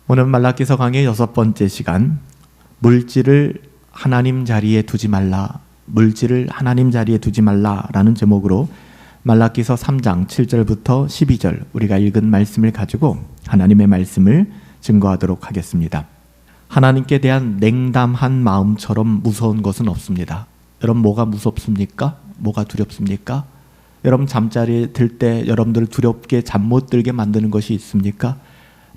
오늘 말라기서 강의 6번째 시간, 물질을 하나님 자리에 두지 말라, 물질을 하나님 자리에 두지 말라라는 제목으로 말라기서 3장 7절부터 12절 우리가 읽은 말씀을 가지고 하나님의 말씀을 증거하도록 하겠습니다. 하나님께 대한 냉담한 마음처럼 무서운 것은 없습니다. 여러분, 뭐가 무섭습니까? 뭐가 두렵습니까? 여러분, 잠자리에 들 때 여러분들을 두렵게 잠 못 들게 만드는 것이 있습니까?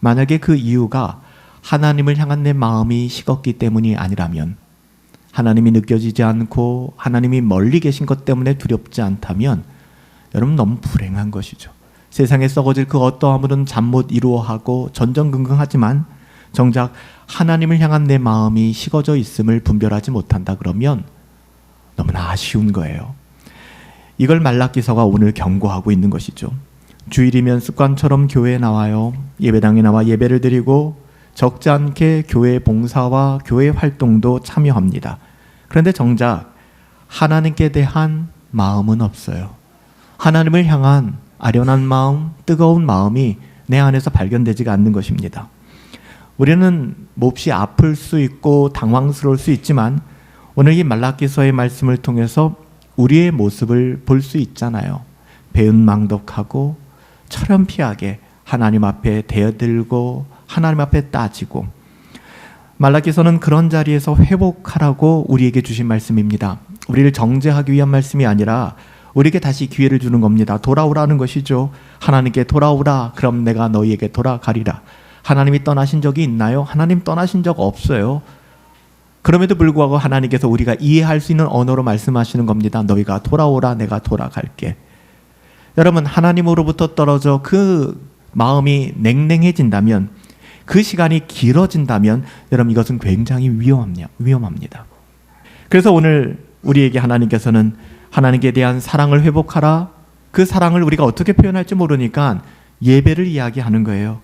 만약에 그 이유가 하나님을 향한 내 마음이 식었기 때문이 아니라면, 하나님이 느껴지지 않고 하나님이 멀리 계신 것 때문에 두렵지 않다면 여러분, 너무 불행한 것이죠. 세상에 썩어질 그 어떠함으로는 잠 못 이루어하고 전전긍긍하지만 정작 하나님을 향한 내 마음이 식어져 있음을 분별하지 못한다 그러면 너무나 아쉬운 거예요. 이걸 말라기서가 오늘 경고하고 있는 것이죠. 주일이면 습관처럼 교회에 나와요. 예배당에 나와 예배를 드리고 적지 않게 교회 봉사와 교회 활동도 참여합니다. 그런데 정작 하나님께 대한 마음은 없어요. 하나님을 향한 아련한 마음, 뜨거운 마음이 내 안에서 발견되지가 않는 것입니다. 우리는 몹시 아플 수 있고 당황스러울 수 있지만 오늘 이 말라기서의 말씀을 통해서 우리의 모습을 볼 수 있잖아요. 배은망덕하고 철연피하게 하나님 앞에 대어들고 하나님 앞에 따지고, 말라기서는 그런 자리에서 회복하라고 우리에게 주신 말씀입니다. 우리를 정죄하기 위한 말씀이 아니라 우리에게 다시 기회를 주는 겁니다. 돌아오라는 것이죠. 하나님께 돌아오라. 그럼 내가 너희에게 돌아가리라. 하나님이 떠나신 적이 있나요? 하나님 떠나신 적 없어요. 그럼에도 불구하고 하나님께서 우리가 이해할 수 있는 언어로 말씀하시는 겁니다. 너희가 돌아오라. 내가 돌아갈게. 여러분, 하나님으로부터 떨어져 그 마음이 냉랭해진다면, 그 시간이 길어진다면 여러분, 이것은 굉장히 위험합니다. 그래서 오늘 우리에게 하나님께서는 하나님께 대한 사랑을 회복하라. 그 사랑을 우리가 어떻게 표현할지 모르니까 예배를 이야기하는 거예요.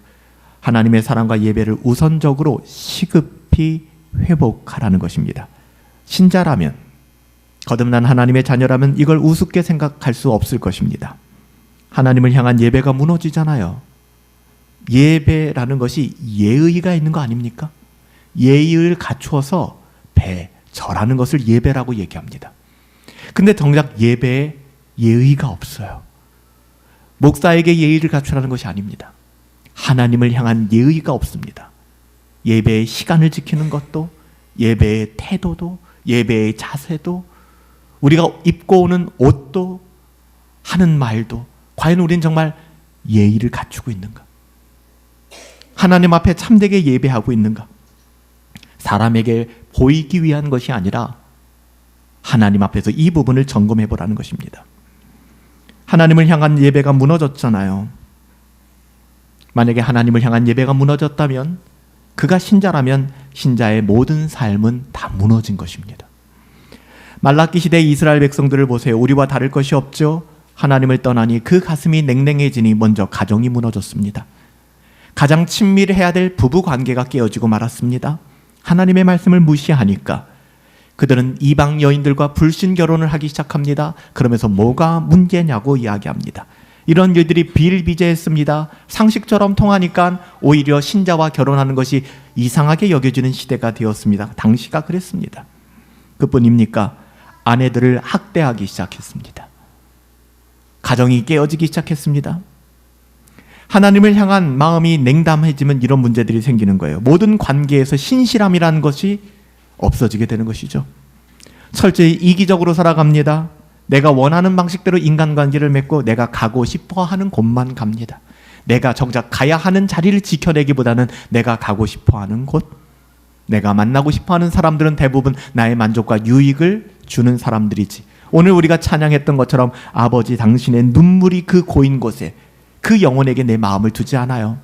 하나님의 사랑과 예배를 우선적으로 시급히 회복하라는 것입니다. 신자라면, 거듭난 하나님의 자녀라면 이걸 우습게 생각할 수 없을 것입니다. 하나님을 향한 예배가 무너지잖아요. 예배라는 것이 예의가 있는 거 아닙니까? 예의를 갖추어서 절하는 것을 예배라고 얘기합니다. 근데 정작 예배에 예의가 없어요. 목사에게 예의를 갖추라는 것이 아닙니다. 하나님을 향한 예의가 없습니다. 예배의 시간을 지키는 것도, 예배의 태도도, 예배의 자세도, 우리가 입고 오는 옷도, 하는 말도, 과연 우리는 정말 예의를 갖추고 있는가? 하나님 앞에 참되게 예배하고 있는가? 사람에게 보이기 위한 것이 아니라 하나님 앞에서 이 부분을 점검해 보라는 것입니다. 하나님을 향한 예배가 무너졌잖아요. 만약에 하나님을 향한 예배가 무너졌다면, 그가 신자라면 신자의 모든 삶은 다 무너진 것입니다. 말라기 시대의 이스라엘 백성들을 보세요. 우리와 다를 것이 없죠. 하나님을 떠나니 그 가슴이 냉랭해지니 먼저 가정이 무너졌습니다. 가장 친밀해야 될 부부 관계가 깨어지고 말았습니다. 하나님의 말씀을 무시하니까 그들은 이방 여인들과 불신 결혼을 하기 시작합니다. 그러면서 뭐가 문제냐고 이야기합니다. 이런 일들이 비일비재했습니다. 상식처럼 통하니까 오히려 신자와 결혼하는 것이 이상하게 여겨지는 시대가 되었습니다. 당시가 그랬습니다. 그뿐입니까? 아내들을 학대하기 시작했습니다. 가정이 깨어지기 시작했습니다. 하나님을 향한 마음이 냉담해지면 이런 문제들이 생기는 거예요. 모든 관계에서 신실함이라는 것이 없어지게 되는 것이죠. 철저히 이기적으로 살아갑니다. 내가 원하는 방식대로 인간관계를 맺고 내가 가고 싶어하는 곳만 갑니다. 내가 정작 가야 하는 자리를 지켜내기보다는 내가 가고 싶어하는 곳, 내가 만나고 싶어하는 사람들은 대부분 나의 만족과 유익을 주는 사람들이지. 오늘 우리가 찬양했던 것처럼 아버지 당신의 눈물이 그 고인 곳에, 그 영혼에게 내 마음을 두지 않아요.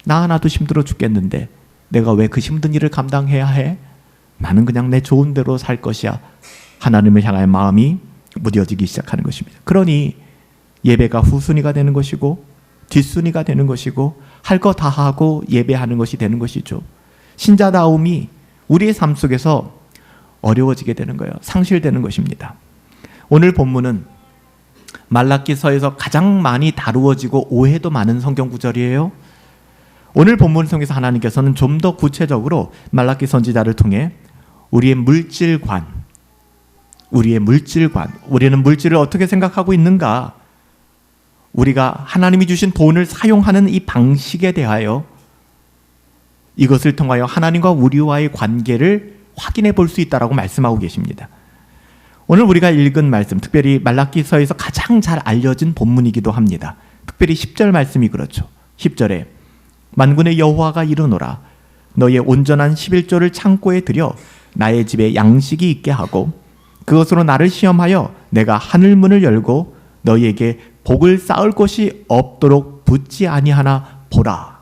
나 하나도 힘들어 죽겠는데 내가 왜 그 힘든 일을 감당해야 해? 나는 그냥 내 좋은 대로 살 것이야. 하나님을 향할 마음이 무뎌지기 시작하는 것입니다. 그러니 예배가 후순위가 되는 것이고 뒷순위가 되는 것이고 할 거 다 하고 예배하는 것이 되는 것이죠. 신자다움이 우리의 삶 속에서 어려워지게 되는 거예요. 상실되는 것입니다. 오늘 본문은 말라기서에서 가장 많이 다루어지고 오해도 많은 성경 구절이에요. 오늘 본문을 통해서 하나님께서는 좀 더 구체적으로 말라기 선지자를 통해 우리의 물질관, 우리는 물질을 어떻게 생각하고 있는가, 우리가 하나님이 주신 돈을 사용하는 이 방식에 대하여 이것을 통하여 하나님과 우리와의 관계를 확인해 볼 수 있다라고 말씀하고 계십니다. 오늘 우리가 읽은 말씀, 특별히 말라기서에서 가장 잘 알려진 본문이기도 합니다. 특별히 10절 말씀이 그렇죠. 10절에 만군의 여호와가 이르노라, 너의 온전한 11조를 창고에 들여 나의 집에 양식이 있게 하고 그것으로 나를 시험하여 내가 하늘 문을 열고 너희에게 복을 쌓을 곳이 없도록 붙지 아니하나 보라.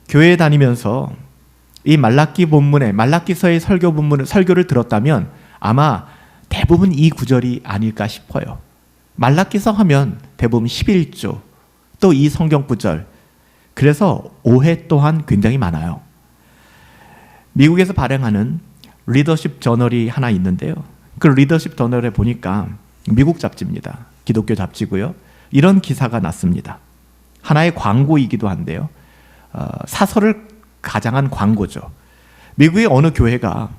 교회에 다니면서 이 말라기 본문에, 말라기서의 설교를 들었다면 아마 대부분 이 구절이 아닐까 싶어요. 말라기서 하면 대부분 11조, 또 이 성경 구절. 그래서 오해 또한 굉장히 많아요. 미국에서 발행하는 리더십 저널이 하나 있는데요. 그 리더십 저널에 보니까 미국 잡지입니다. 기독교 잡지고요. 이런 기사가 났습니다. 하나의 광고이기도 한데요. 사설을 가장한 광고죠. 미국의 어느 교회가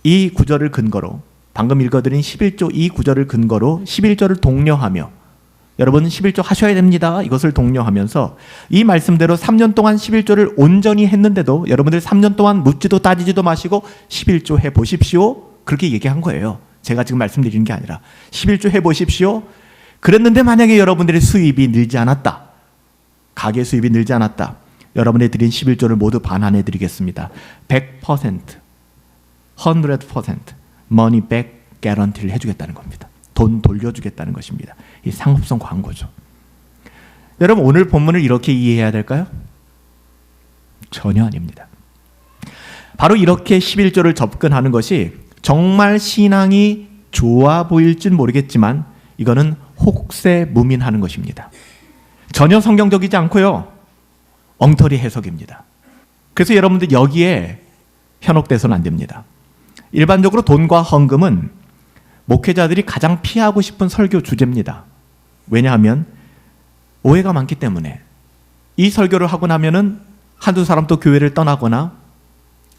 이 구절을 근거로, 방금 읽어드린 11조 이 구절을 근거로 11조를 독려하며, 여러분 11조 하셔야 됩니다, 이것을 독려하면서 이 말씀대로 3년 동안 11조를 온전히 했는데도 여러분들 3년 동안 묻지도 따지지도 마시고 11조 해보십시오, 그렇게 얘기한 거예요. 제가 지금 말씀드리는 게 아니라 11조 해보십시오. 그랬는데 만약에 여러분들의 수입이 늘지 않았다, 가계 수입이 늘지 않았다, 여러분이 드린 11조를 모두 반환해 드리겠습니다. 100%, 100% money back guarantee를 해주겠다는 겁니다. 돈 돌려주겠다는 것입니다. 이 상업성 광고죠. 여러분, 오늘 본문을 이렇게 이해해야 될까요? 전혀 아닙니다. 바로 이렇게 11조를 접근하는 것이 정말 신앙이 좋아 보일진 모르겠지만 이거는 혹세무민하는 것입니다. 전혀 성경적이지 않고요, 엉터리 해석입니다. 그래서 여러분들 여기에 현혹돼서는 안 됩니다. 일반적으로 돈과 헌금은 목회자들이 가장 피하고 싶은 설교 주제입니다. 왜냐하면 오해가 많기 때문에. 이 설교를 하고 나면은 한두 사람 또 교회를 떠나거나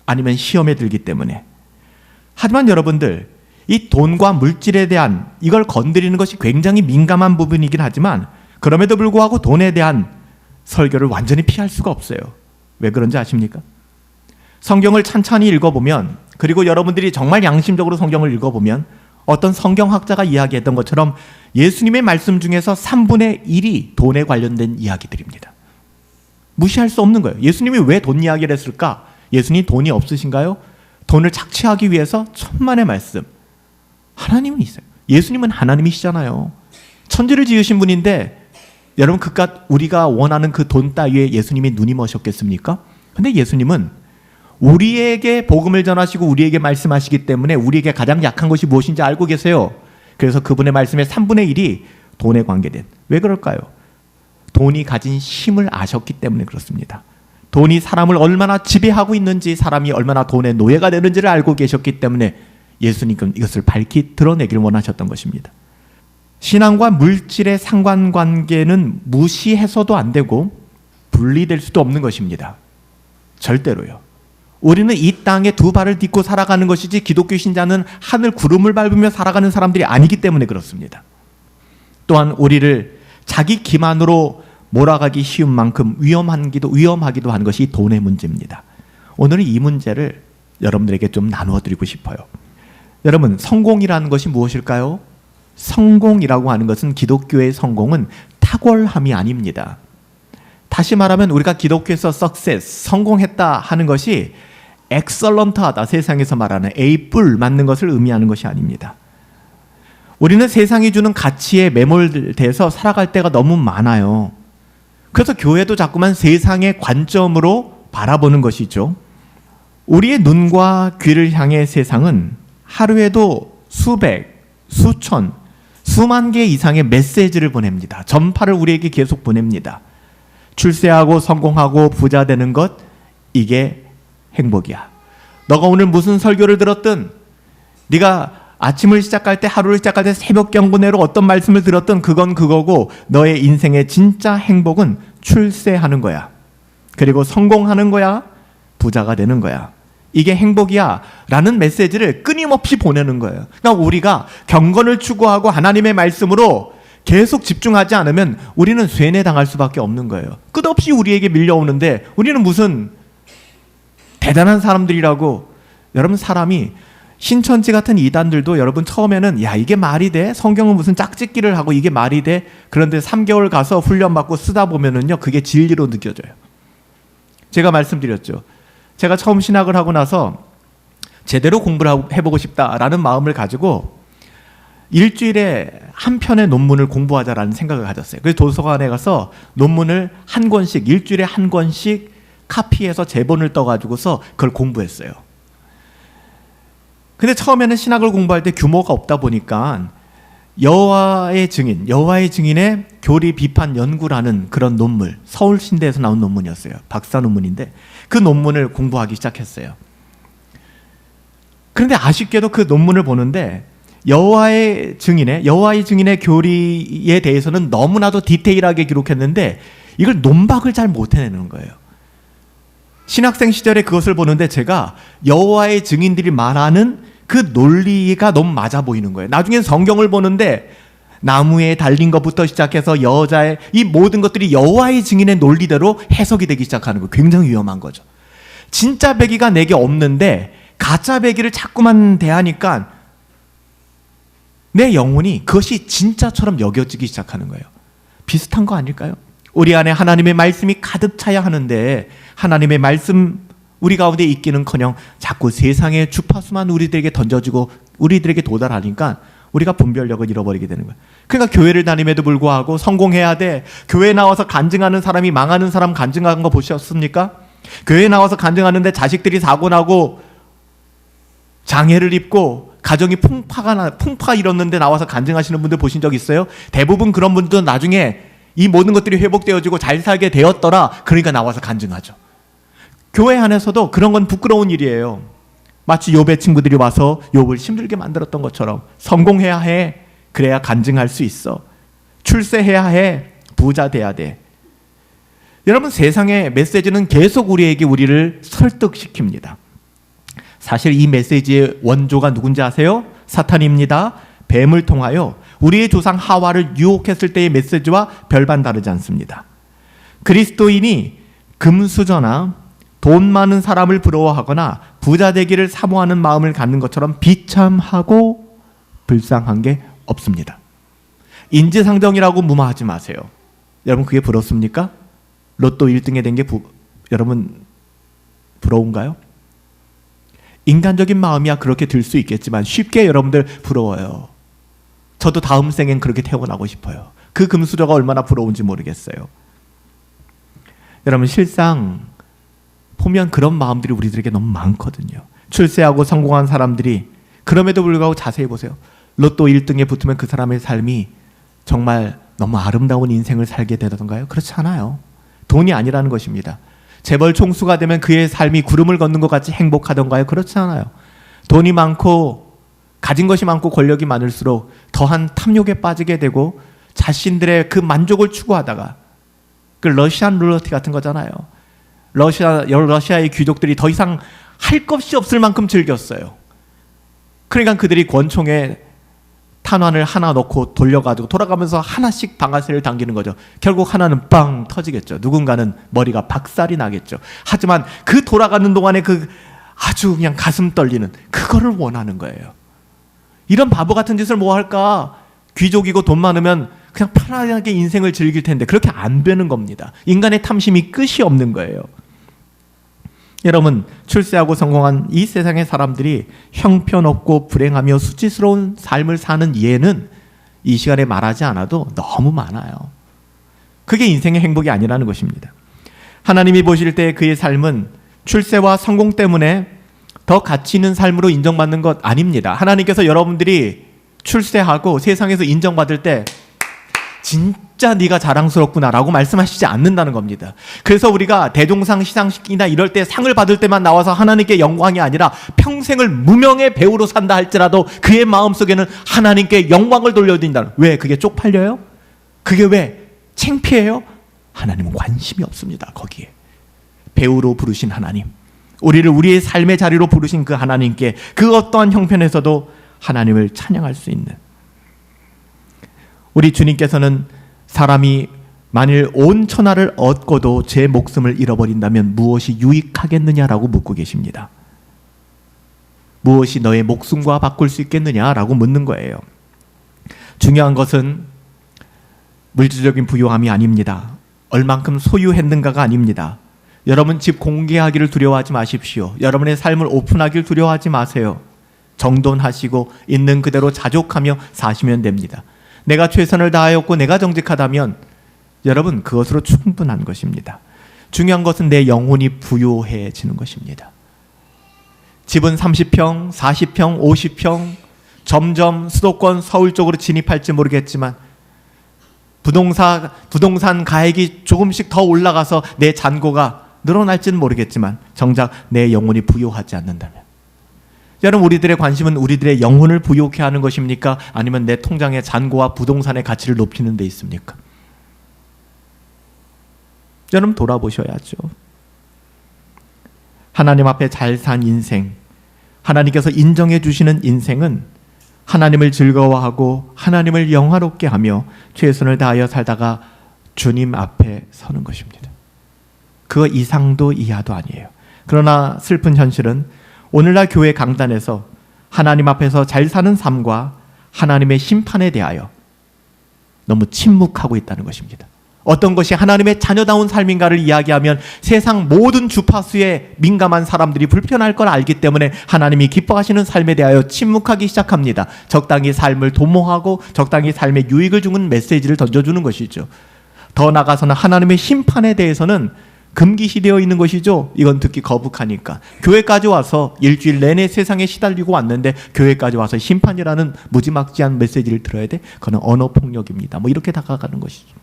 아니면 시험에 들기 때문에. 하지만 여러분들, 이 돈과 물질에 대한, 이걸 건드리는 것이 굉장히 민감한 부분이긴 하지만 그럼에도 불구하고 돈에 대한 설교를 완전히 피할 수가 없어요. 왜 그런지 아십니까? 성경을 찬찬히 읽어보면, 그리고 여러분들이 정말 양심적으로 성경을 읽어보면 어떤 성경학자가 이야기했던 것처럼 예수님의 말씀 중에서 3분의 1이 돈에 관련된 이야기들입니다. 무시할 수 없는 거예요. 예수님이 왜 돈 이야기를 했을까? 예수님 돈이 없으신가요? 돈을 착취하기 위해서 천만의 말씀. 하나님은 있어요. 예수님은 하나님이시잖아요. 천지를 지으신 분인데 여러분, 그깟 우리가 원하는 그 돈 따위에 예수님이 눈이 머셨겠습니까? 근데 예수님은 우리에게 복음을 전하시고 우리에게 말씀하시기 때문에 우리에게 가장 약한 것이 무엇인지 알고 계세요. 그래서 그분의 말씀의 3분의 1이 돈에 관계된. 왜 그럴까요? 돈이 가진 힘을 아셨기 때문에 그렇습니다. 돈이 사람을 얼마나 지배하고 있는지, 사람이 얼마나 돈의 노예가 되는지를 알고 계셨기 때문에 예수님은 이것을 밝히 드러내기를 원하셨던 것입니다. 신앙과 물질의 상관관계는 무시해서도 안 되고 분리될 수도 없는 것입니다. 절대로요. 우리는 이 땅에 두 발을 딛고 살아가는 것이지 기독교 신자는 하늘 구름을 밟으며 살아가는 사람들이 아니기 때문에 그렇습니다. 또한 우리를 자기 기만으로 몰아가기 쉬운 만큼 위험하기도 한 것이 돈의 문제입니다. 오늘은 이 문제를 여러분들에게 좀 나누어 드리고 싶어요. 여러분, 성공이라는 것이 무엇일까요? 성공이라고 하는 것은, 기독교의 성공은 탁월함이 아닙니다. 다시 말하면 우리가 기독교에서 success, 성공했다 하는 것이 excellent하다, 세상에서 말하는 A+ 맞는 것을 의미하는 것이 아닙니다. 우리는 세상이 주는 가치에 매몰돼서 살아갈 때가 너무 많아요. 그래서 교회도 자꾸만 세상의 관점으로 바라보는 것이죠. 우리의 눈과 귀를 향해 세상은 하루에도 수백, 수천, 수만 개 이상의 메시지를 보냅니다. 전파를 우리에게 계속 보냅니다. 출세하고 성공하고 부자 되는 것, 이게 행복이야. 너가 오늘 무슨 설교를 들었든, 네가 아침을 시작할 때, 하루를 시작할 때 새벽 경건회로 어떤 말씀을 들었든 그건 그거고, 너의 인생의 진짜 행복은 출세하는 거야. 그리고 성공하는 거야, 부자가 되는 거야. 이게 행복이야 라는 메시지를 끊임없이 보내는 거예요. 그러니까 우리가 경건을 추구하고 하나님의 말씀으로 계속 집중하지 않으면 우리는 쇠뇌당할 수밖에 없는 거예요. 끝없이 우리에게 밀려오는데 우리는 무슨 대단한 사람들이라고. 여러분, 사람이 신천지 같은 이단들도 여러분 처음에는 야, 이게 말이 돼? 성경은 무슨 짝짓기를 하고 이게 말이 돼? 그런데 3개월 가서 훈련받고 쓰다 보면은요, 그게 진리로 느껴져요. 제가 말씀드렸죠. 제가 처음 신학을 하고 나서 제대로 공부를 해보고 싶다라는 마음을 가지고 일주일에 한 편의 논문을 공부하자라는 생각을 가졌어요. 그래서 도서관에 가서 논문을 한 권씩, 일주일에 한 권씩 카피해서 제본을 떠가지고서 그걸 공부했어요. 근데 처음에는 신학을 공부할 때 규모가 없다 보니까 여호와의 증인의 교리 비판 연구라는 그런 논문, 서울신대에서 나온 논문이었어요. 박사 논문인데 그 논문을 공부하기 시작했어요. 그런데 아쉽게도 그 논문을 보는데 여호와의 증인의 교리에 대해서는 너무나도 디테일하게 기록했는데 이걸 논박을 잘 못해내는 거예요. 신학생 시절에 그것을 보는데 제가 여호와의 증인들이 말하는 그 논리가 너무 맞아 보이는 거예요. 나중엔 성경을 보는데 나무에 달린 것부터 시작해서 여자의 이 모든 것들이 여호와의 증인의 논리대로 해석이 되기 시작하는 거예요. 굉장히 위험한 거죠. 진짜 배기가 내게 없는데 가짜 배기를 자꾸만 대하니까 내 영혼이 그것이 진짜처럼 여겨지기 시작하는 거예요. 비슷한 거 아닐까요? 우리 안에 하나님의 말씀이 가득 차야 하는데 하나님의 말씀 우리 가운데 있기는커녕 자꾸 세상의 주파수만 우리들에게 던져주고 우리들에게 도달하니까 우리가 분별력을 잃어버리게 되는 거예요. 그러니까 교회를 다님에도 불구하고 성공해야 돼. 교회 나와서 간증하는 사람이 망하는 사람 간증하는 거 보셨습니까? 교회 나와서 간증하는데 자식들이 사고나고 장애를 입고 가정이 풍파가 일었는데 나와서 간증하시는 분들 보신 적 있어요? 대부분 그런 분들은 나중에 이 모든 것들이 회복되어지고 잘 살게 되었더라. 그러니까 나와서 간증하죠. 교회 안에서도 그런 건 부끄러운 일이에요. 마치 욥의 친구들이 와서 욥을 힘들게 만들었던 것처럼 성공해야 해. 그래야 간증할 수 있어. 출세해야 해. 부자 돼야 돼. 여러분, 세상의 메시지는 계속 우리를 설득시킵니다. 사실 이 메시지의 원조가 누군지 아세요? 사탄입니다. 뱀을 통하여 우리의 조상 하와를 유혹했을 때의 메시지와 별반 다르지 않습니다. 그리스도인이 금수저나 돈 많은 사람을 부러워하거나 부자 되기를 사모하는 마음을 갖는 것처럼 비참하고 불쌍한 게 없습니다. 인지상정이라고 무마하지 마세요. 여러분, 그게 부럽습니까? 로또 1등에 된 게 여러분 부러운가요? 인간적인 마음이야 그렇게 들 수 있겠지만 쉽게 여러분들 부러워요. 저도 다음 생엔 그렇게 태어나고 싶어요. 그 금수저가 얼마나 부러운지 모르겠어요. 여러분, 실상 보면 그런 마음들이 우리들에게 너무 많거든요. 출세하고 성공한 사람들이 그럼에도 불구하고 자세히 보세요. 로또 1등에 붙으면 그 사람의 삶이 정말 너무 아름다운 인생을 살게 되던가요? 그렇지 않아요. 돈이 아니라는 것입니다. 재벌 총수가 되면 그의 삶이 구름을 걷는 것 같이 행복하던가요? 그렇지 않아요. 돈이 많고 가진 것이 많고 권력이 많을수록 더한 탐욕에 빠지게 되고 자신들의 그 만족을 추구하다가 그 러시안 룰러티 같은 거잖아요. 러시아의 귀족들이 더 이상 할 것이 없을 만큼 즐겼어요. 그러니까 그들이 권총에 탄환을 하나 넣고 돌려가지고 돌아가면서 하나씩 방아쇠를 당기는 거죠. 결국 하나는 빵 터지겠죠. 누군가는 머리가 박살이 나겠죠. 하지만 그 돌아가는 동안에 그 아주 그냥 가슴 떨리는 그거를 원하는 거예요. 이런 바보 같은 짓을 뭐 할까? 귀족이고 돈 많으면 그냥 편안하게 인생을 즐길 텐데 그렇게 안 되는 겁니다. 인간의 탐심이 끝이 없는 거예요. 여러분, 출세하고 성공한 이 세상의 사람들이 형편없고 불행하며 수치스러운 삶을 사는 예는 이 시간에 말하지 않아도 너무 많아요. 그게 인생의 행복이 아니라는 것입니다. 하나님이 보실 때 그의 삶은 출세와 성공 때문에 더 가치 있는 삶으로 인정받는 것 아닙니다. 하나님께서 여러분들이 출세하고 세상에서 인정받을 때 진짜 네가 자랑스럽구나라고 말씀하시지 않는다는 겁니다. 그래서 우리가 대종상 시상식이나 이럴 때 상을 받을 때만 나와서 하나님께 영광이 아니라 평생을 무명의 배우로 산다 할지라도 그의 마음속에는 하나님께 영광을 돌려드린다. 왜? 그게 쪽팔려요? 그게 왜? 창피해요? 하나님은 관심이 없습니다. 거기에. 배우로 부르신 하나님, 우리를 우리의 삶의 자리로 부르신 그 하나님께 그 어떠한 형편에서도 하나님을 찬양할 수 있는, 우리 주님께서는 사람이 만일 온 천하를 얻고도 제 목숨을 잃어버린다면 무엇이 유익하겠느냐라고 묻고 계십니다. 무엇이 너의 목숨과 바꿀 수 있겠느냐라고 묻는 거예요. 중요한 것은 물질적인 부유함이 아닙니다. 얼만큼 소유했는가가 아닙니다. 여러분 집 공개하기를 두려워하지 마십시오. 여러분의 삶을 오픈하기를 두려워하지 마세요. 정돈하시고 있는 그대로 자족하며 사시면 됩니다. 내가 최선을 다하였고 내가 정직하다면 여러분 그것으로 충분한 것입니다. 중요한 것은 내 영혼이 부유해지는 것입니다. 집은 30평, 40평, 50평 점점 수도권 서울 쪽으로 진입할지 모르겠지만 부동산 가액이 조금씩 더 올라가서 내 잔고가 늘어날지는 모르겠지만 정작 내 영혼이 부유하지 않는다면, 여러분 우리들의 관심은 우리들의 영혼을 부유케 하는 것입니까? 아니면 내 통장의 잔고와 부동산의 가치를 높이는 데 있습니까? 여러분 돌아보셔야죠. 하나님 앞에 잘 산 인생, 하나님께서 인정해 주시는 인생은 하나님을 즐거워하고 하나님을 영화롭게 하며 최선을 다하여 살다가 주님 앞에 서는 것입니다. 그 이상도 이하도 아니에요. 그러나 슬픈 현실은 오늘날 교회 강단에서 하나님 앞에서 잘 사는 삶과 하나님의 심판에 대하여 너무 침묵하고 있다는 것입니다. 어떤 것이 하나님의 자녀다운 삶인가를 이야기하면 세상 모든 주파수에 민감한 사람들이 불편할 걸 알기 때문에 하나님이 기뻐하시는 삶에 대하여 침묵하기 시작합니다. 적당히 삶을 도모하고 적당히 삶에 유익을 주는 메시지를 던져주는 것이죠. 더 나아가서는 하나님의 심판에 대해서는 금기시되어 있는 것이죠. 이건 듣기 거북하니까. 교회까지 와서 일주일 내내 세상에 시달리고 왔는데 교회까지 와서 심판이라는 무지막지한 메시지를 들어야 돼? 그건 언어폭력입니다. 뭐 이렇게 다가가는 것이죠.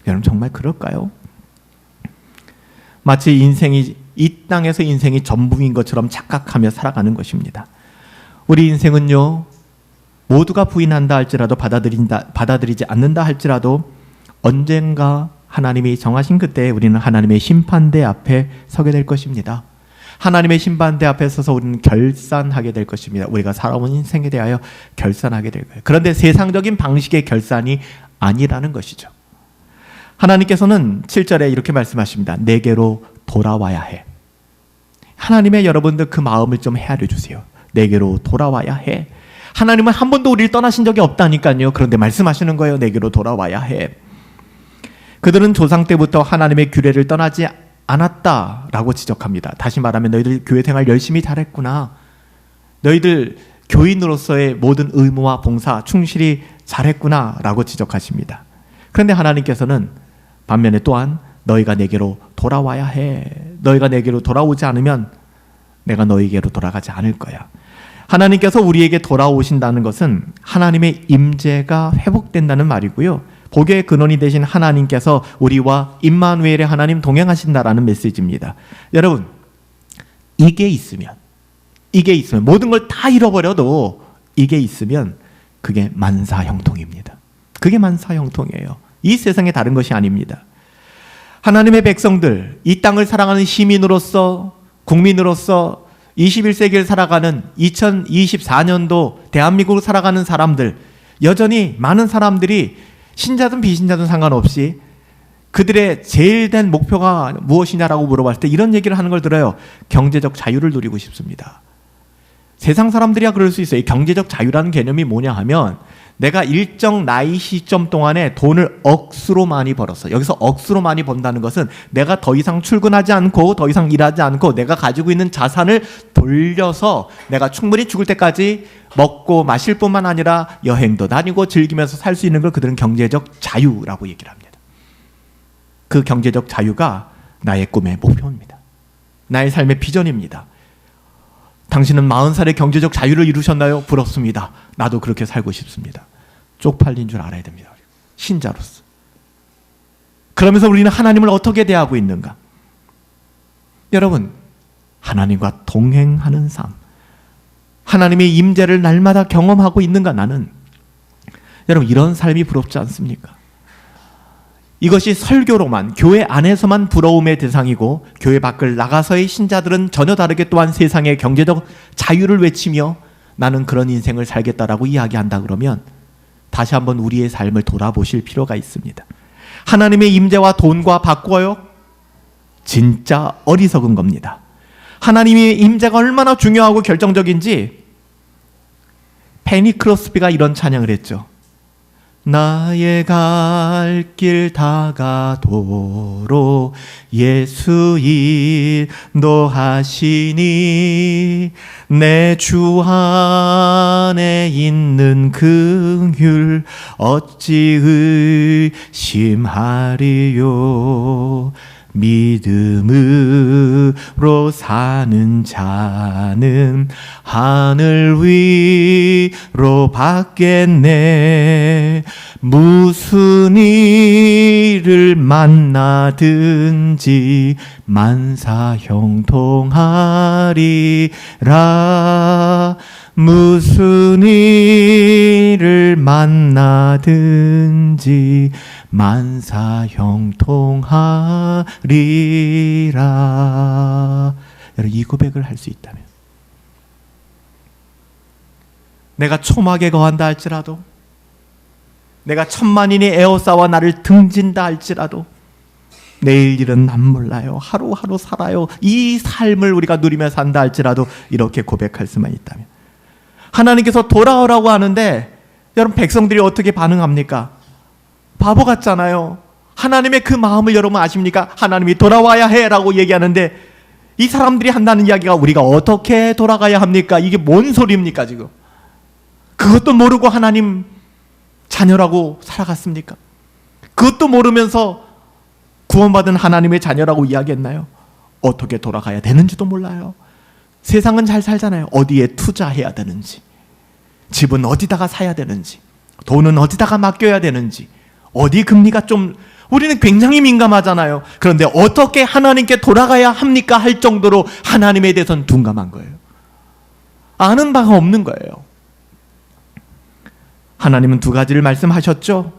여러분 정말 그럴까요? 마치 인생이 이 땅에서 인생이 전부인 것처럼 착각하며 살아가는 것입니다. 우리 인생은요, 모두가 부인한다 할지라도 받아들이지 않는다 할지라도 언젠가 하나님이 정하신 그때 우리는 하나님의 심판대 앞에 서게 될 것입니다. 하나님의 심판대 앞에 서서 우리는 결산하게 될 것입니다. 우리가 살아온 인생에 대하여 결산하게 될 거예요. 그런데 세상적인 방식의 결산이 아니라는 것이죠. 하나님께서는 7절에 이렇게 말씀하십니다. 내게로 돌아와야 해. 하나님의 여러분들 그 마음을 좀 헤아려 주세요. 내게로 돌아와야 해. 하나님은 한 번도 우리를 떠나신 적이 없다니까요. 그런데 말씀하시는 거예요. 내게로 돌아와야 해. 그들은 조상 때부터 하나님의 규례를 떠나지 않았다라고 지적합니다. 다시 말하면 너희들 교회 생활 열심히 잘했구나. 너희들 교인으로서의 모든 의무와 봉사 충실히 잘했구나 라고 지적하십니다. 그런데 하나님께서는 반면에 또한 너희가 내게로 돌아와야 해. 너희가 내게로 돌아오지 않으면 내가 너희에게로 돌아가지 않을 거야. 하나님께서 우리에게 돌아오신다는 것은 하나님의 임재가 회복된다는 말이고요. 복의 근원이 되신 하나님께서 우리와 임마누엘의 하나님 동행하신다라는 메시지입니다. 여러분, 이게 있으면 모든 걸 다 잃어버려도 이게 있으면 그게 만사형통입니다. 그게 만사형통이에요. 이 세상에 다른 것이 아닙니다. 하나님의 백성들, 이 땅을 사랑하는 시민으로서, 국민으로서 21세기를 살아가는 2024년도 대한민국을 살아가는 사람들, 여전히 많은 사람들이 신자든 비신자든 상관없이 그들의 제일 된 목표가 무엇이냐라고 물어봤을 때 이런 얘기를 하는 걸 들어요. 경제적 자유를 누리고 싶습니다. 세상 사람들이야 그럴 수 있어요. 경제적 자유라는 개념이 뭐냐 하면 내가 일정 나이 시점 동안에 돈을 억수로 많이 벌었어. 여기서 억수로 많이 번다는 것은 내가 더 이상 출근하지 않고 더 이상 일하지 않고 내가 가지고 있는 자산을 돌려서 내가 충분히 죽을 때까지 먹고 마실 뿐만 아니라 여행도 다니고 즐기면서 살 수 있는 걸 그들은 경제적 자유라고 얘기를 합니다. 그 경제적 자유가 나의 꿈의 목표입니다. 나의 삶의 비전입니다. 당신은 40살에 경제적 자유를 이루셨나요? 부럽습니다. 나도 그렇게 살고 싶습니다. 쪽팔린 줄 알아야 됩니다. 신자로서. 그러면서 우리는 하나님을 어떻게 대하고 있는가? 여러분, 하나님과 동행하는 삶, 하나님의 임재를 날마다 경험하고 있는가? 나는 여러분 이런 삶이 부럽지 않습니까? 이것이 설교로만, 교회 안에서만 부러움의 대상이고 교회 밖을 나가서의 신자들은 전혀 다르게 또한 세상의 경제적 자유를 외치며 나는 그런 인생을 살겠다라고 이야기한다 그러면 다시 한번 우리의 삶을 돌아보실 필요가 있습니다. 하나님의 임재와 돈과 바꿔요? 진짜 어리석은 겁니다. 하나님의 임재가 얼마나 중요하고 결정적인지 페니 크로스비가 이런 찬양을 했죠. 나의 갈 길 다가도록 예수 인도하시니 내 주 안에 있는 긍휼 어찌 의심하리요. 믿음으로 사는 자는 하늘 위로 받겠네. 무슨 일을 만나든지 만사 형통하리라. 무슨 일을 만나든지 만사 형통하리라. 여러분, 이 고백을 할 수 있다면, 내가 초막에 거한다 할지라도, 내가 천만인이 에워싸와 나를 등진다 할지라도 내일 일은 난 몰라요. 하루하루 살아요. 이 삶을 우리가 누리며 산다 할지라도 이렇게 고백할 수만 있다면, 하나님께서 돌아오라고 하는데 여러분, 백성들이 어떻게 반응합니까? 바보 같잖아요. 하나님의 그 마음을 여러분 아십니까? 하나님이 돌아와야 해라고 얘기하는데 이 사람들이 한다는 이야기가 우리가 어떻게 돌아가야 합니까? 이게 뭔 소리입니까 지금? 그것도 모르고 하나님 자녀라고 살아갔습니까? 그것도 모르면서 구원받은 하나님의 자녀라고 이야기했나요? 어떻게 돌아가야 되는지도 몰라요. 세상은 잘 살잖아요. 어디에 투자해야 되는지, 집은 어디다가 사야 되는지, 돈은 어디다가 맡겨야 되는지, 어디 금리가 좀, 우리는 굉장히 민감하잖아요. 그런데 어떻게 하나님께 돌아가야 합니까? 할 정도로 하나님에 대해서는 둔감한 거예요. 아는 바가 없는 거예요. 하나님은 두 가지를 말씀하셨죠.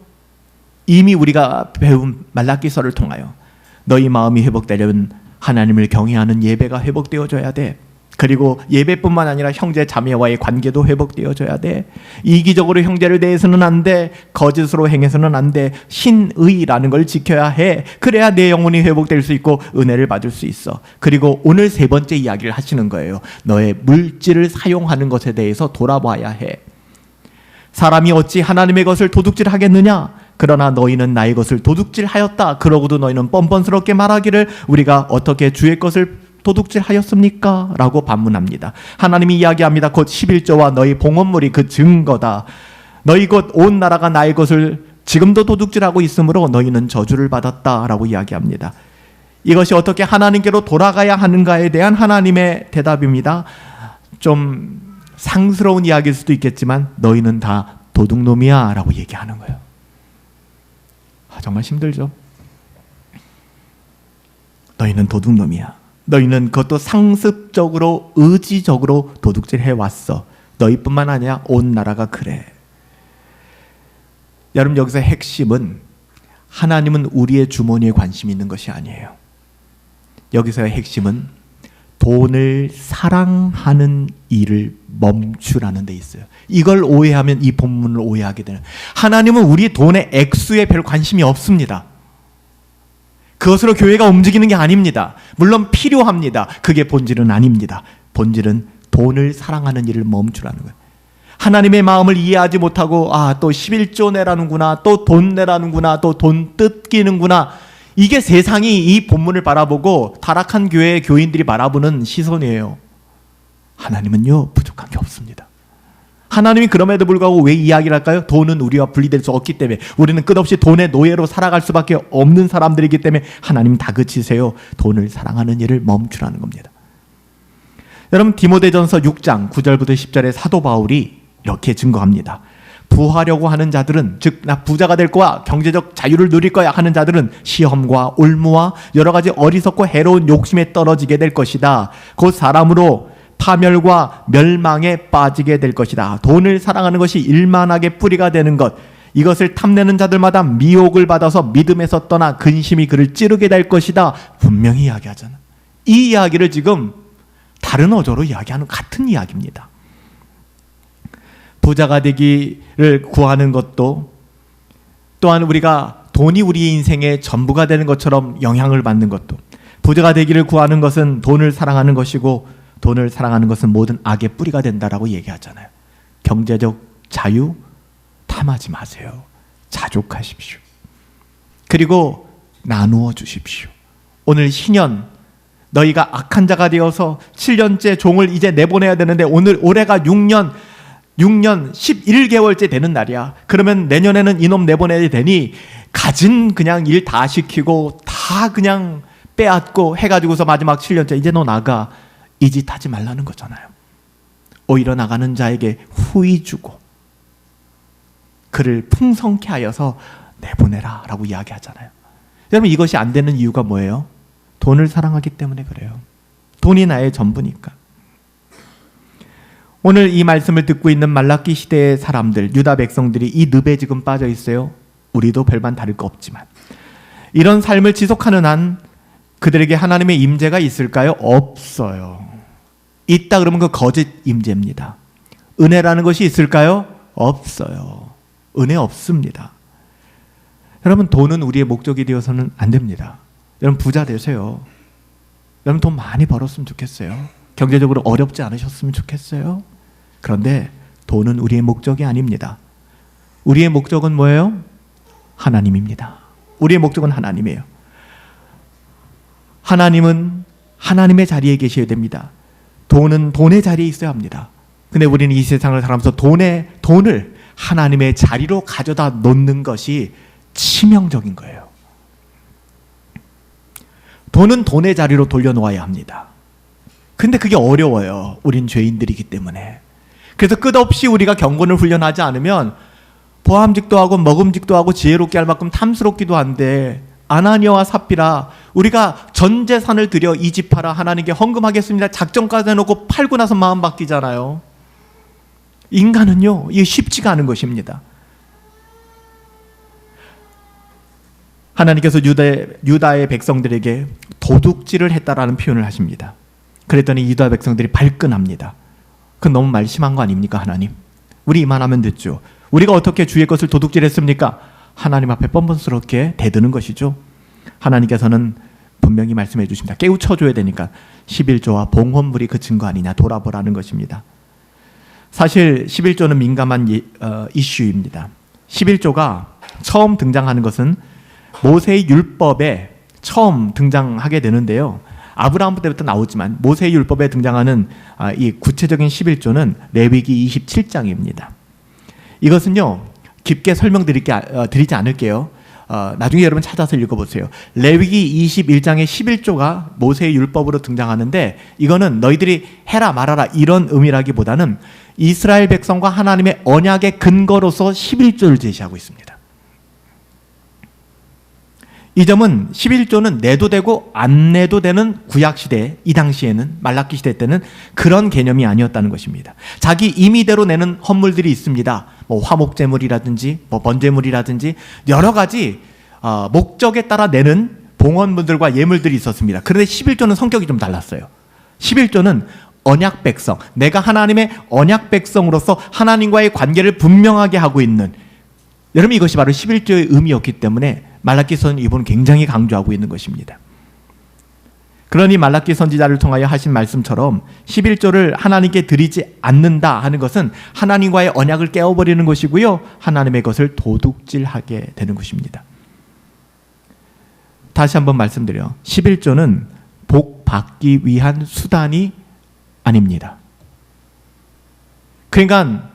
이미 우리가 배운 말라기서를 통하여 너희 마음이 회복되려면 하나님을 경외하는 예배가 회복되어져야 돼. 그리고 예배뿐만 아니라 형제 자매와의 관계도 회복되어져야 돼. 이기적으로 형제를 대해서는 안 돼. 거짓으로 행해서는 안 돼. 신의라는 걸 지켜야 해. 그래야 내 영혼이 회복될 수 있고 은혜를 받을 수 있어. 그리고 오늘 세 번째 이야기를 하시는 거예요. 너의 물질을 사용하는 것에 대해서 돌아봐야 해. 사람이 어찌 하나님의 것을 도둑질하겠느냐? 그러나 너희는 나의 것을 도둑질하였다. 그러고도 너희는 뻔뻔스럽게 말하기를 우리가 어떻게 주의 것을 도둑질하였습니까? 라고 반문합니다. 하나님이 이야기합니다. 곧 11조와 너희 봉헌물이 그 증거다. 너희 곧 온 나라가 나의 것을 지금도 도둑질하고 있으므로 너희는 저주를 받았다 라고 이야기합니다. 이것이 어떻게 하나님께로 돌아가야 하는가에 대한 하나님의 대답입니다. 좀 상스러운 이야기일 수도 있겠지만 너희는 다 도둑놈이야 라고 얘기하는 거예요. 정말 힘들죠. 너희는 도둑놈이야. 너희는 그것도 상습적으로 의지적으로 도둑질해 왔어. 너희뿐만 아니라 온 나라가 그래. 여러분, 여기서 핵심은 하나님은 우리의 주머니에 관심이 있는 것이 아니에요. 여기서의 핵심은 돈을 사랑하는 일을 멈추라는 데 있어요. 이걸 오해하면 이 본문을 오해하게 되는. 하나님은 우리 돈의 액수에 별 관심이 없습니다. 그것으로 교회가 움직이는 게 아닙니다. 물론 필요합니다. 그게 본질은 아닙니다. 본질은 돈을 사랑하는 일을 멈추라는 거예요. 하나님의 마음을 이해하지 못하고 또 11조 내라는구나, 또 돈 내라는구나, 또 돈 뜯기는구나. 이게 세상이 이 본문을 바라보고 타락한 교회의 교인들이 바라보는 시선이에요. 하나님은요, 부족한 게 없습니다. 하나님이 그럼에도 불구하고 왜 이야기를 할까요? 돈은 우리와 분리될 수 없기 때문에, 우리는 끝없이 돈의 노예로 살아갈 수밖에 없는 사람들이기 때문에 하나님 다그치세요. 돈을 사랑하는 일을 멈추라는 겁니다. 여러분, 디모데전서 6장 9절부터 10절에 사도 바울이 이렇게 증거합니다. 부하려고 하는 자들은, 즉 나 부자가 될 거야, 경제적 자유를 누릴 거야 하는 자들은 시험과 올무와 여러 가지 어리석고 해로운 욕심에 떨어지게 될 것이다. 곧 사람으로 파멸과 멸망에 빠지게 될 것이다. 돈을 사랑하는 것이 일만하게 뿌리가 되는 것, 이것을 탐내는 자들마다 미혹을 받아서 믿음에서 떠나 근심이 그를 찌르게 될 것이다. 분명히 이야기하잖아. 이 이야기를 지금 다른 어조로 이야기하는 같은 이야기입니다. 부자가 되기를 구하는 것도 또한 우리가 돈이 우리의 인생의 전부가 되는 것처럼 영향을 받는 것도, 부자가 되기를 구하는 것은 돈을 사랑하는 것이고 돈을 사랑하는 것은 모든 악의 뿌리가 된다라고 얘기하잖아요. 경제적 자유 탐하지 마세요. 자족하십시오. 그리고 나누어 주십시오. 오늘 신년 너희가 악한 자가 되어서 7년째 종을 이제 내보내야 되는데 올해가 6년 11개월째 되는 날이야. 그러면 내년에는 이놈 내보내야 되니 가진 그냥 일 다 시키고 다 그냥 빼앗고 해가지고서 마지막 7년째 이제 너 나가. 이 짓 하지 말라는 거잖아요. 오히려 나가는 자에게 후히 주고 그를 풍성케 하여서 내보내라 라고 이야기하잖아요. 여러분, 이것이 안 되는 이유가 뭐예요? 돈을 사랑하기 때문에 그래요. 돈이 나의 전부니까. 오늘 이 말씀을 듣고 있는 말라기 시대의 사람들, 유다 백성들이 이 늪에 지금 빠져 있어요. 우리도 별반 다를 거 없지만 이런 삶을 지속하는 한 그들에게 하나님의 임재가 있을까요? 없어요. 있다 그러면 그 거짓 임재입니다. 은혜라는 것이 있을까요? 없어요. 은혜 없습니다. 여러분, 돈은 우리의 목적이 되어서는 안 됩니다. 여러분, 부자 되세요. 여러분, 돈 많이 벌었으면 좋겠어요. 경제적으로 어렵지 않으셨으면 좋겠어요. 그런데 돈은 우리의 목적이 아닙니다. 우리의 목적은 뭐예요? 하나님입니다. 우리의 목적은 하나님이에요. 하나님은 하나님의 자리에 계셔야 됩니다. 돈은 돈의 자리에 있어야 합니다. 근데 우리는 이 세상을 살아가면서 돈을 하나님의 자리로 가져다 놓는 것이 치명적인 거예요. 돈은 돈의 자리로 돌려놓아야 합니다. 근데 그게 어려워요. 우린 죄인들이기 때문에. 그래서 끝없이 우리가 경건을 훈련하지 않으면 보암직도 하고 먹음직도 하고 지혜롭게 할 만큼 탐스럽기도 한데, 아나니아와 삽비라, 우리가 전 재산을 들여 이 집 팔아 하나님께 헌금하겠습니다 작정까지 해놓고 팔고 나서 마음 바뀌잖아요. 인간은요, 이게 쉽지가 않은 것입니다. 하나님께서 유다의 백성들에게 도둑질을 했다라는 표현을 하십니다. 그랬더니 유다 백성들이 발끈합니다. 그건 너무 말 심한 거 아닙니까? 하나님, 우리 이만하면 됐죠. 우리가 어떻게 주의 것을 도둑질했습니까? 하나님 앞에 뻔뻔스럽게 대드는 것이죠. 하나님께서는 분명히 말씀해 주십니다. 깨우쳐줘야 되니까 11조와 봉헌물이 그 증거 아니냐, 돌아보라는 것입니다. 사실 11조는 민감한 이슈입니다. 11조가 처음 등장하는 것은 모세의 율법에 처음 등장하게 되는데요. 아브라함 때부터 나오지만 모세의 율법에 등장하는 이 구체적인 11조는 레위기 27장입니다. 이것은요, 깊게 설명드리지 않을게요. 나중에 여러분 찾아서 읽어보세요. 레위기 21장의 11조가 모세의 율법으로 등장하는데, 이거는 너희들이 해라 말아라 이런 의미라기보다는 이스라엘 백성과 하나님의 언약의 근거로서 11조를 제시하고 있습니다. 이 점은 11조는 내도 되고 안 내도 되는 구약시대, 이 당시에는 말라기 시대 때는 그런 개념이 아니었다는 것입니다. 자기 임의대로 내는 헌물들이 있습니다. 뭐 화목제물이라든지 뭐 번제물이라든지 여러 가지 목적에 따라 내는 봉헌물들과 예물들이 있었습니다. 그런데 11조는 성격이 좀 달랐어요. 11조는 언약 백성, 내가 하나님의 언약 백성으로서 하나님과의 관계를 분명하게 하고 있는, 여러분, 이것이 바로 11조의 의미였기 때문에 말라기 선지자는 이분은 굉장히 강조하고 있는 것입니다. 그러니 말라기 선지자를 통하여 하신 말씀처럼 11조를 하나님께 드리지 않는다 하는 것은 하나님과의 언약을 깨워버리는 것이고요, 하나님의 것을 도둑질하게 되는 것입니다. 다시 한번 말씀드려요. 11조는 복 받기 위한 수단이 아닙니다. 그러니까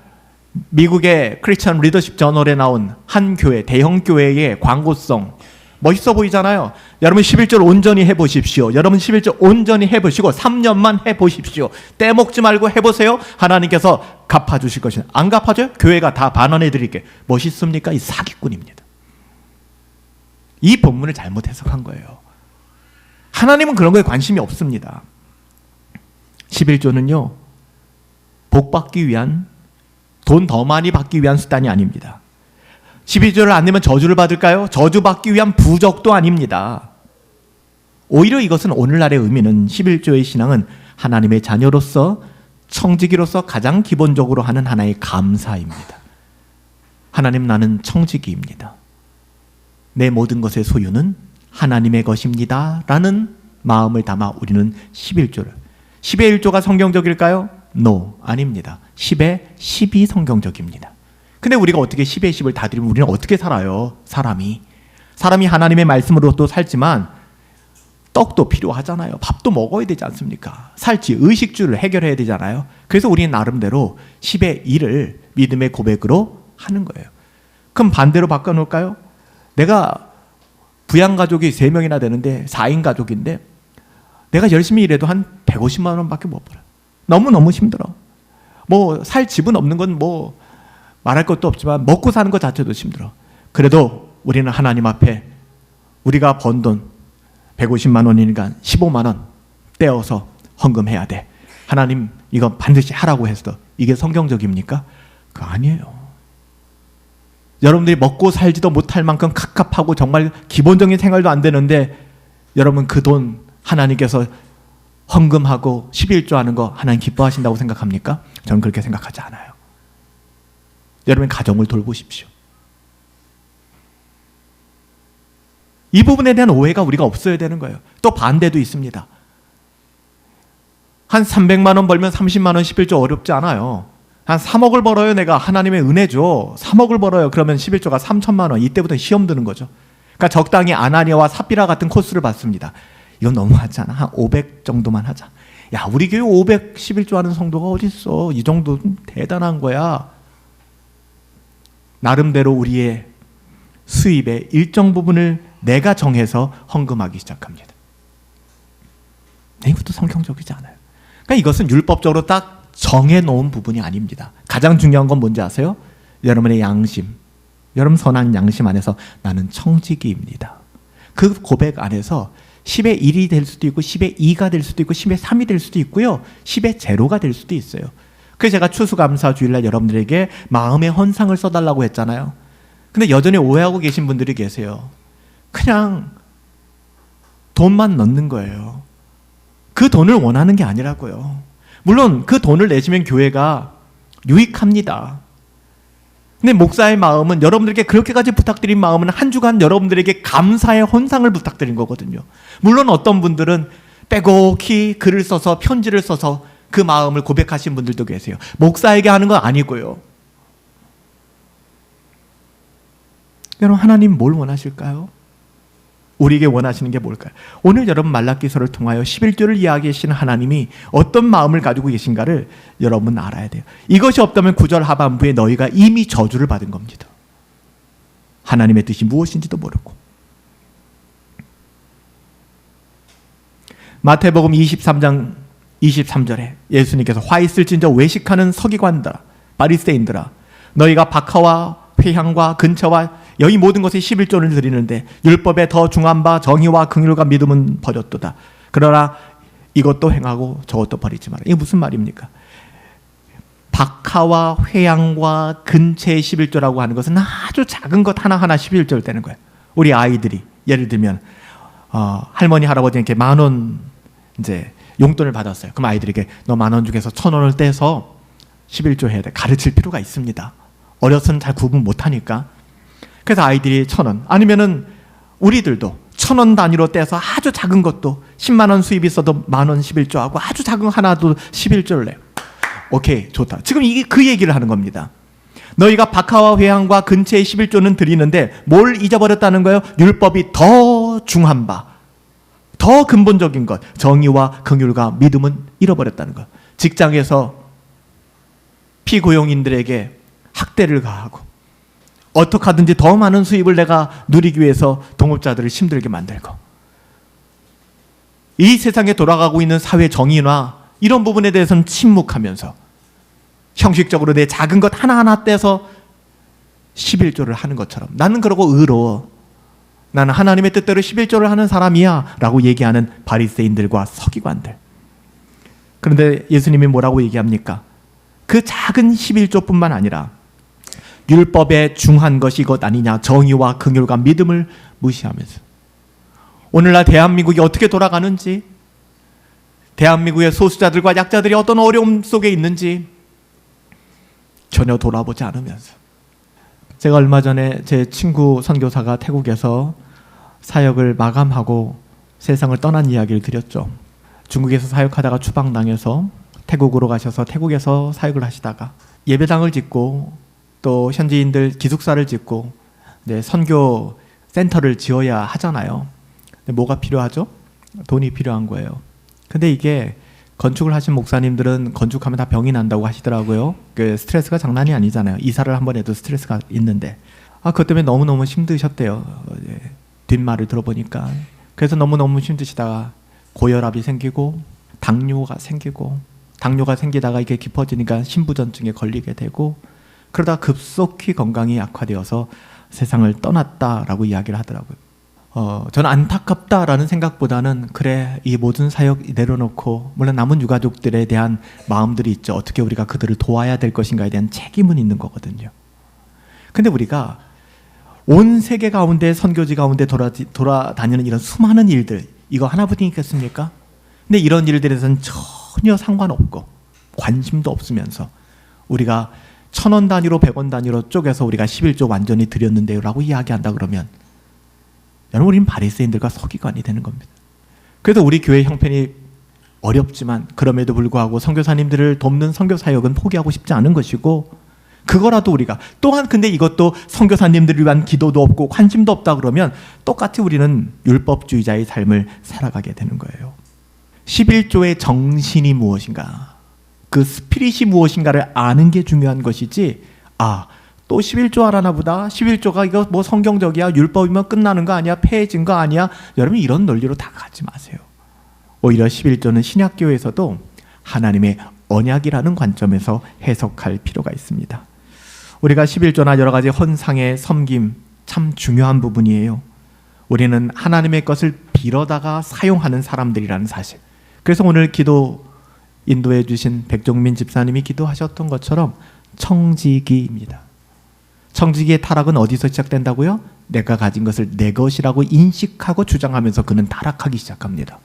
미국의 크리스천 리더십 저널에 나온 한 교회, 대형 교회의 광고성 멋있어 보이잖아요. 여러분 11조를 온전히 해보십시오. 여러분 11조 온전히 해보시고 3년만 해보십시오. 떼먹지 말고 해보세요. 하나님께서 갚아주실 것이다. 안 갚아줘요? 교회가 다 반환해 드릴게요. 멋있습니까? 이 사기꾼입니다. 이 본문을 잘못 해석한 거예요. 하나님은 그런 거에 관심이 없습니다. 11조는요, 복 받기 위한, 돈 더 많이 받기 위한 수단이 아닙니다. 12조를 안 내면 저주를 받을까요? 저주받기 위한 부적도 아닙니다. 오히려 이것은 오늘날의 의미는 11조의 신앙은 하나님의 자녀로서 청지기로서 가장 기본적으로 하는 하나의 감사입니다. 하나님, 나는 청지기입니다. 내 모든 것의 소유는 하나님의 것입니다 라는 마음을 담아 우리는 11조를, 10의 1조가 성경적일까요? No, 아닙니다. 10의 10이 성경적입니다. 근데 우리가 어떻게 10의 10을 다 드리면 우리는 어떻게 살아요? 사람이 하나님의 말씀으로 또 살지만 떡도 필요하잖아요. 밥도 먹어야 되지 않습니까? 살지, 의식주를 해결해야 되잖아요. 그래서 우리는 나름대로 10의 1을 믿음의 고백으로 하는 거예요. 그럼 반대로 바꿔놓을까요? 내가 부양가족이 3명이나 되는데 4인 가족인데 내가 열심히 일해도 한 150만 원밖에 못 벌어요. 너무너무 힘들어. 뭐 살 집은 없는 건 뭐 말할 것도 없지만 먹고 사는 것 자체도 힘들어. 그래도 우리는 하나님 앞에 우리가 번 돈 150만 원이니까 15만 원 떼어서 헌금해야 돼. 하나님 이거 반드시 하라고 했어. 이게 성경적입니까? 그거 아니에요. 여러분들이 먹고 살지도 못할 만큼 갑갑하고 정말 기본적인 생활도 안 되는데 여러분 그 돈 하나님께서 헌금하고 11조 하는 거 하나님 기뻐하신다고 생각합니까? 저는 그렇게 생각하지 않아요. 여러분 가정을 돌보십시오. 이 부분에 대한 오해가 우리가 없어야 되는 거예요. 또 반대도 있습니다. 한 300만 원 벌면 30만 원 11조 어렵지 않아요. 한 3억을 벌어요. 내가 하나님의 은혜죠. 3억을 벌어요. 그러면 11조가 3천만 원. 이때부터 시험 드는 거죠. 그러니까 적당히 아나니아와 삽비라 같은 코스를 받습니다. 이건 너무하지 않아? 한 500 정도만 하자. 야, 우리 교회 500 11조 하는 성도가 어디 있어? 이 정도는 대단한 거야. 나름대로 우리의 수입의 일정 부분을 내가 정해서 헌금하기 시작합니다. 이것도 성경적이지 않아요. 그러니까 이것은 율법적으로 딱 정해놓은 부분이 아닙니다. 가장 중요한 건 뭔지 아세요? 여러분의 양심, 여러분 선한 양심 안에서 나는 청지기입니다. 그 고백 안에서 10의 1이 될 수도 있고 10의 2가 될 수도 있고 10의 3이 될 수도 있고요. 10의 제로가 될 수도 있어요. 그래서 제가 추수감사 주일날 여러분들에게 마음의 헌상을 써달라고 했잖아요. 근데 여전히 오해하고 계신 분들이 계세요. 그냥 돈만 넣는 거예요. 그 돈을 원하는 게 아니라고요. 물론 그 돈을 내시면 교회가 유익합니다. 근데 목사의 마음은 여러분들에게 그렇게까지 부탁드린 마음은 한 주간 여러분들에게 감사의 헌상을 부탁드린 거거든요. 물론 어떤 분들은 빼곡히 글을 써서 편지를 써서 그 마음을 고백하신 분들도 계세요. 목사에게 하는 건 아니고요. 여러분 하나님 뭘 원하실까요? 우리에게 원하시는 게 뭘까요? 오늘 여러분 말라기서를 통하여 11조를 이야기하시는 하나님이 어떤 마음을 가지고 계신가를 여러분 알아야 돼요. 이것이 없다면 9절 하반부에 너희가 이미 저주를 받은 겁니다. 하나님의 뜻이 무엇인지도 모르고. 마태복음 23장 23절에 예수님께서 화 있을진저 외식하는 서기관들아 바리새인들아 너희가 박하와 회향과 근처와 여기 모든 것에 11조를 드리는데 율법에 더 중한 바 정의와 긍휼과 믿음은 버렸도다. 그러나 이것도 행하고 저것도 버리지 마라. 이게 무슨 말입니까? 박하와 회향과 근처의 11조라고 하는 것은 아주 작은 것 하나하나 11조를 떼는 거예요. 우리 아이들이 예를 들면 할머니 할아버지에게 10,000원 이제 용돈을 받았어요. 그럼 아이들에게 너 10,000원 중에서 1,000원을 떼서 11조 해야 돼. 가르칠 필요가 있습니다. 어려서는 잘 구분 못하니까. 그래서 아이들이 1,000원 아니면은 우리들도 1,000원 단위로 떼서 아주 작은 것도 10만 원 수입이 있어도 10,000원 11조 하고 아주 작은 거 하나도 11조를 내요. 오케이 좋다. 지금 이게 그 얘기를 하는 겁니다. 너희가 박하와 회향과 근처의 11조는 드리는데 뭘 잊어버렸다는 거예요? 율법이 더 중한 바, 더 근본적인 것, 정의와 긍휼과 믿음은 잃어버렸다는 것. 직장에서 피고용인들에게 학대를 가하고 어떻게 하든지 더 많은 수입을 내가 누리기 위해서 동업자들을 힘들게 만들고 이 세상에 돌아가고 있는 사회 정의나 이런 부분에 대해서는 침묵하면서 형식적으로 내 작은 것 하나하나 떼서 11조를 하는 것처럼 나는 그러고 의로워. 나는 하나님의 뜻대로 11조를 하는 사람이야 라고 얘기하는 바리새인들과 서기관들. 그런데 예수님이 뭐라고 얘기합니까? 그 작은 11조뿐만 아니라 율법에 중한 것이 이것 아니냐. 정의와 긍휼과 믿음을 무시하면서 오늘날 대한민국이 어떻게 돌아가는지, 대한민국의 소수자들과 약자들이 어떤 어려움 속에 있는지 전혀 돌아보지 않으면서, 제가 얼마 전에 제 친구 선교사가 태국에서 사역을 마감하고 세상을 떠난 이야기를 드렸죠. 중국에서 사역하다가 추방당해서 태국으로 가셔서 태국에서 사역을 하시다가 예배당을 짓고 또 현지인들 기숙사를 짓고 선교 센터를 지어야 하잖아요. 근데 뭐가 필요하죠? 돈이 필요한 거예요. 근데 이게 건축을 하신 목사님들은 건축하면 다 병이 난다고 하시더라고요. 그 스트레스가 장난이 아니잖아요. 이사를 한 번 해도 스트레스가 있는데 그것 때문에 너무너무 힘드셨대요. 뒷말을 들어보니까. 그래서 너무너무 힘드시다가 고혈압이 생기고 당뇨가 생기다가 이게 깊어지니까 신부전증에 걸리게 되고, 그러다 급속히 건강이 악화되어서 세상을 떠났다라고 이야기를 하더라고요. 저는 안타깝다라는 생각보다는 그래, 이 모든 사역 내려놓고, 물론 남은 유가족들에 대한 마음들이 있죠. 어떻게 우리가 그들을 도와야 될 것인가에 대한 책임은 있는 거거든요. 근데 우리가 온 세계 가운데, 선교지 가운데 돌아다니는 이런 수많은 일들, 이거 하나뿐이 있겠습니까? 근데 이런 일들에서는 전혀 상관없고 관심도 없으면서 우리가 1,000원 단위로 100원 단위로 쪼개서 우리가 11조 완전히 드렸는데요 라고 이야기한다 그러면, 여러분, 우리는 바리새인들과 서기관이 되는 겁니다. 그래서 우리 교회 형편이 어렵지만 그럼에도 불구하고 선교사님들을 돕는 선교사역은 포기하고 싶지 않은 것이고, 그거라도 우리가 또한, 근데 이것도 선교사님들을 위한 기도도 없고 관심도 없다 그러면 똑같이 우리는 율법주의자의 삶을 살아가게 되는 거예요. 11조의 정신이 무엇인가, 그 스피릿이 무엇인가를 아는 게 중요한 것이지, 또 11조 알아나 보다, 11조가 이거 뭐 성경적이야, 율법이면 끝나는 거 아니야, 폐해진 거 아니야, 여러분 이런 논리로 다 가지 마세요. 오히려 11조는 신약교에서도 하나님의 언약이라는 관점에서 해석할 필요가 있습니다. 우리가 11조나 여러 가지 헌상의 섬김 참 중요한 부분이에요. 우리는 하나님의 것을 빌어다가 사용하는 사람들이라는 사실. 그래서 오늘 기도 인도해 주신 백종민 집사님이 기도하셨던 것처럼 청지기입니다. 청지기의 타락은 어디서 시작된다고요? 내가 가진 것을 내 것이라고 인식하고 주장하면서 그는 타락하기 시작합니다.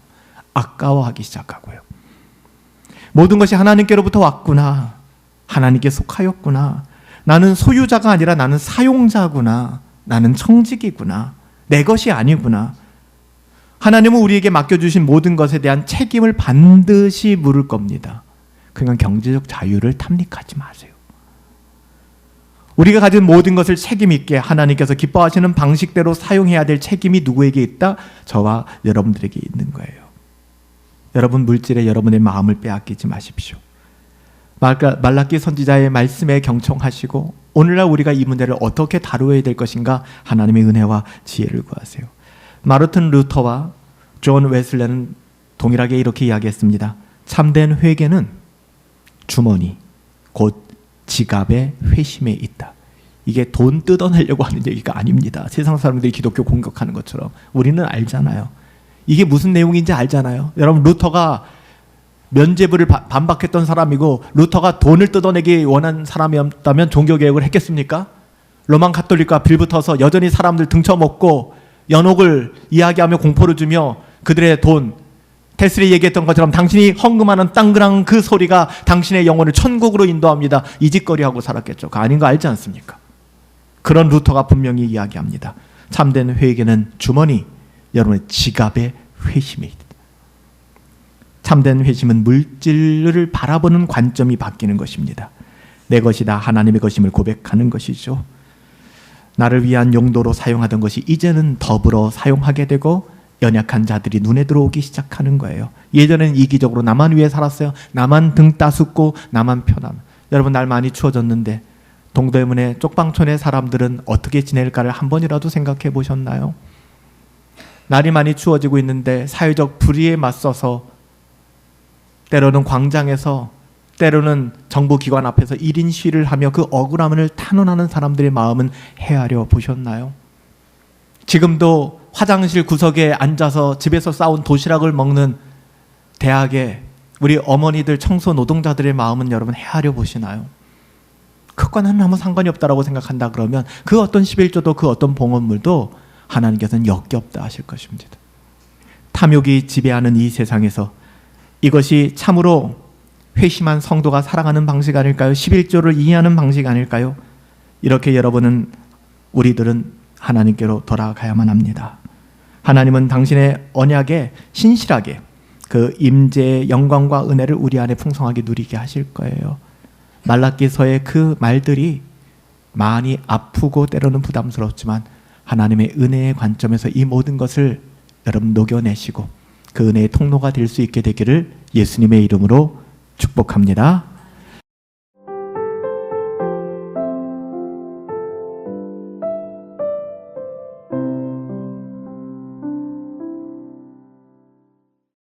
아까워하기 시작하고요. 모든 것이 하나님께로부터 왔구나, 하나님께 속하였구나, 나는 소유자가 아니라 나는 사용자구나, 나는 청지기구나, 내 것이 아니구나. 하나님은 우리에게 맡겨주신 모든 것에 대한 책임을 반드시 물을 겁니다. 그러니까 경제적 자유를 탐닉하지 마세요. 우리가 가진 모든 것을 책임 있게 하나님께서 기뻐하시는 방식대로 사용해야 될 책임이 누구에게 있다? 저와 여러분들에게 있는 거예요. 여러분, 물질에 여러분의 마음을 빼앗기지 마십시오. 말라기 선지자의 말씀에 경청하시고 오늘날 우리가 이 문제를 어떻게 다루어야 될 것인가, 하나님의 은혜와 지혜를 구하세요. 마르틴 루터와 존 웨슬레는 동일하게 이렇게 이야기했습니다. 참된 회개는 주머니, 곧 지갑의 회심에 있다. 이게 돈 뜯어내려고 하는 얘기가 아닙니다. 세상 사람들이 기독교 공격하는 것처럼. 우리는 알잖아요. 이게 무슨 내용인지 알잖아요. 여러분, 루터가 면죄부를 반박했던 사람이고, 루터가 돈을 뜯어내기 원한 사람이었다면 종교개혁을 했겠습니까? 로만 가톨릭과 빌붙어서 여전히 사람들 등쳐먹고 연옥을 이야기하며 공포를 주며 그들의 돈, 테슬이 얘기했던 것처럼 당신이 헌금하는 땅그랑 그 소리가 당신의 영혼을 천국으로 인도합니다. 이 짓거리하고 살았겠죠. 그거 아닌 거 알지 않습니까? 그런 루터가 분명히 이야기합니다. 참된 회개는 주머니, 여러분의 지갑의 회심에 있다. 참된 회심은 물질을 바라보는 관점이 바뀌는 것입니다. 내 것이다, 하나님의 것임을 고백하는 것이죠. 나를 위한 용도로 사용하던 것이 이제는 더불어 사용하게 되고 연약한 자들이 눈에 들어오기 시작하는 거예요. 예전에는 이기적으로 나만 위해 살았어요. 나만 등 따숩고 나만 편함. 여러분, 날 많이 추워졌는데 동대문의 쪽방촌의 사람들은 어떻게 지낼까를 한 번이라도 생각해 보셨나요? 날이 많이 추워지고 있는데 사회적 불의에 맞서서 때로는 광장에서, 때로는 정부기관 앞에서 1인 시위를 하며 그 억울함을 탄원하는 사람들의 마음은 헤아려 보셨나요? 지금도 화장실 구석에 앉아서 집에서 싸운 도시락을 먹는 대학의 우리 어머니들, 청소 노동자들의 마음은 여러분 헤아려 보시나요? 그것과는 아무 상관이 없다라고 생각한다 그러면 그 어떤 11조도 그 어떤 봉헌물도 하나님께서는 역겹다 하실 것입니다. 탐욕이 지배하는 이 세상에서 이것이 참으로 회심한 성도가 살아가는 방식 아닐까요? 11조를 이해하는 방식 아닐까요? 이렇게 여러분은 우리들은 하나님께로 돌아가야만 합니다. 하나님은 당신의 언약에 신실하게 그 임재의 영광과 은혜를 우리 안에 풍성하게 누리게 하실 거예요. 말라기서의 그 말들이 많이 아프고 때로는 부담스럽지만 하나님의 은혜의 관점에서 이 모든 것을 여러분 녹여내시고 그 은혜의 통로가 될 수 있게 되기를 예수님의 이름으로 축복합니다.